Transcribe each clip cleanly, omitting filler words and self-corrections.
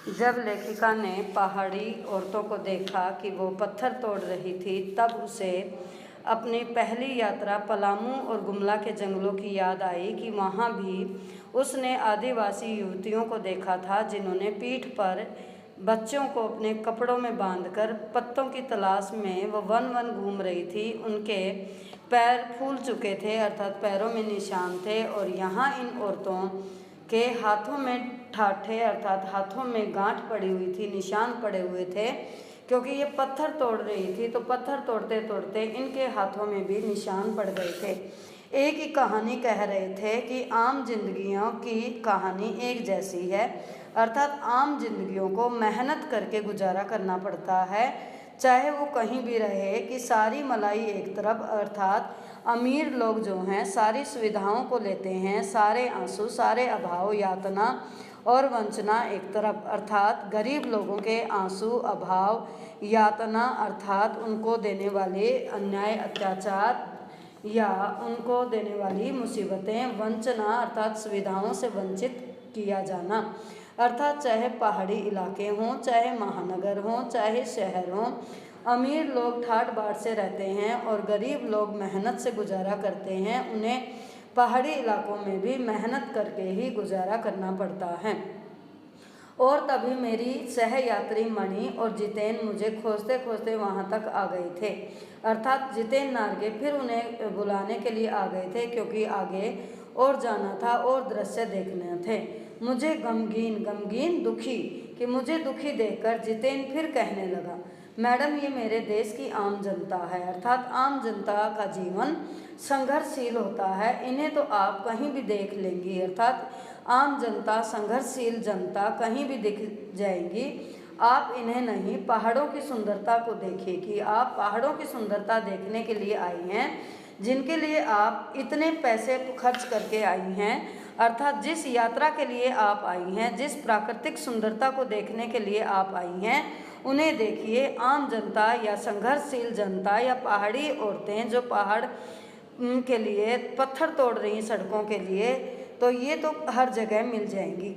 जब लेखिका ने पहाड़ी औरतों को देखा कि वो पत्थर तोड़ रही थी, तब उसे अपनी पहली यात्रा पलामू और गुमला के जंगलों की याद आई कि वहाँ भी उसने आदिवासी युवतियों को देखा था जिन्होंने पीठ पर बच्चों को अपने कपड़ों में बांधकर पत्तों की तलाश में वो वन वन घूम रही थी। उनके पैर फूल चुके थे, अर्थात पैरों में निशान थे, और यहाँ इन औरतों के हाथों में ठाठे अर्थात हाथों में गांठ पड़ी हुई थी, निशान पड़े हुए थे, क्योंकि ये पत्थर तोड़ रही थी। तो पत्थर तोड़ते तोड़ते इनके हाथों में भी निशान पड़ गए थे। एक ही कहानी कह रहे थे कि आम जिंदगियों की कहानी एक जैसी है, अर्थात आम जिंदगियों को मेहनत करके गुजारा करना पड़ता है, चाहे वो कहीं भी रहे। कि सारी मलाई एक तरफ, अर्थात अमीर लोग जो हैं सारी सुविधाओं को लेते हैं, सारे आंसू, सारे अभाव, यातना और वंचना एक तरफ, अर्थात गरीब लोगों के आंसू, अभाव, यातना अर्थात उनको देने वाले अन्याय, अत्याचार या उनको देने वाली मुसीबतें, वंचना अर्थात सुविधाओं से वंचित किया जाना, अर्थात चाहे पहाड़ी इलाके हों, चाहे महानगर हों, चाहे शहर हों। अमीर लोग ठाट बाट से रहते हैं और गरीब लोग मेहनत से गुजारा करते हैं। उन्हें पहाड़ी इलाकों में भी मेहनत करके ही गुजारा करना पड़ता है। और तभी मेरी सहयात्री मणि और जितेन मुझे खोजते खोजते वहाँ तक आ गए थे, अर्थात जितेन नार्गे फिर उन्हें बुलाने के लिए आ गए थे, क्योंकि आगे और जाना था और दृश्य देखने थे। मुझे गमगीन दुखी कि मुझे दुखी देखकर जितेन फिर कहने लगा, मैडम, ये मेरे देश की आम जनता है, अर्थात आम जनता का जीवन संघर्षशील होता है। इन्हें तो आप कहीं भी देख लेंगी, अर्थात आम जनता, संघर्षशील जनता कहीं भी दिख जाएंगी। आप इन्हें नहीं, पहाड़ों की सुंदरता को देखिए कि आप पहाड़ों की सुंदरता देखने के लिए आई हैं, जिनके लिए आप इतने पैसे खर्च करके आई हैं, अर्थात जिस यात्रा के लिए आप आई हैं, जिस प्राकृतिक सुंदरता को देखने के लिए आप आई हैं, उन्हें देखिए। आम जनता या संघर्षशील जनता या पहाड़ी औरतें जो पहाड़ के लिए पत्थर तोड़ रही सड़कों के लिए, तो ये तो हर जगह मिल जाएंगी।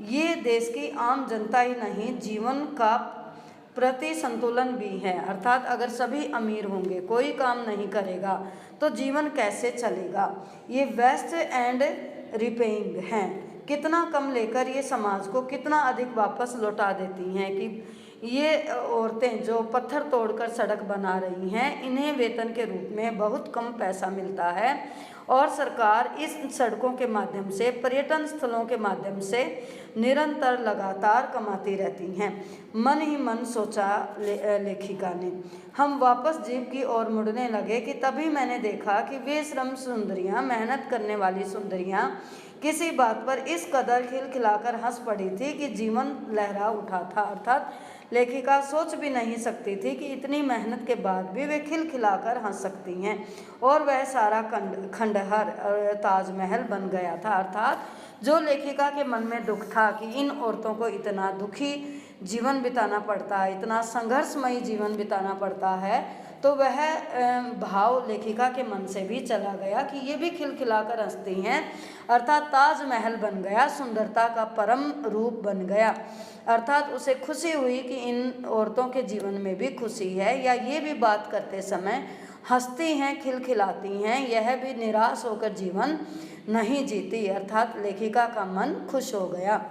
ये देश की आम जनता ही नहीं, जीवन का प्रति संतुलन भी है, अर्थात अगर सभी अमीर होंगे, कोई काम नहीं करेगा, तो जीवन कैसे चलेगा। ये वेस्ट एंड रिपेइंग हैं, कितना कम लेकर ये समाज को कितना अधिक वापस लौटा देती हैं। कि ये औरतें जो पत्थर तोड़कर सड़क बना रही हैं, इन्हें वेतन के रूप में बहुत कम पैसा मिलता है, और सरकार इस सड़कों के माध्यम से, पर्यटन स्थलों के माध्यम से निरंतर लगातार कमाती रहती हैं। मन ही मन सोचा लेखिका ने। हम वापस जीप की ओर मुड़ने लगे कि तभी मैंने देखा कि वे श्रम सुंदरियां, मेहनत करने वाली सुंदरियां किसी बात पर इस कदर खिलखिलाकर हंस पड़ी थी कि जीवन लहरा उठा था, अर्थात लेखिका सोच भी नहीं सकती थी कि इतनी मेहनत के बाद भी वे खिलखिलाकर हंस सकती हैं। और वह सारा खंडहर ताजमहल बन गया था, अर्थात जो लेखिका के मन में दुख था कि इन औरतों को इतना दुखी जीवन बिताना पड़ता है, इतना संघर्षमयी जीवन बिताना पड़ता है, तो वह भाव लेखिका के मन से भी चला गया कि ये भी खिलखिलाकर हंसती हैं, अर्थात ताजमहल बन गया, सुंदरता का परम रूप बन गया। अर्थात उसे खुशी हुई कि इन औरतों के जीवन में भी खुशी है, या ये भी बात करते समय हंसती हैं, खिलखिलाती हैं, यह भी निराश होकर जीवन नहीं जीती, अर्थात लेखिका का मन खुश हो गया।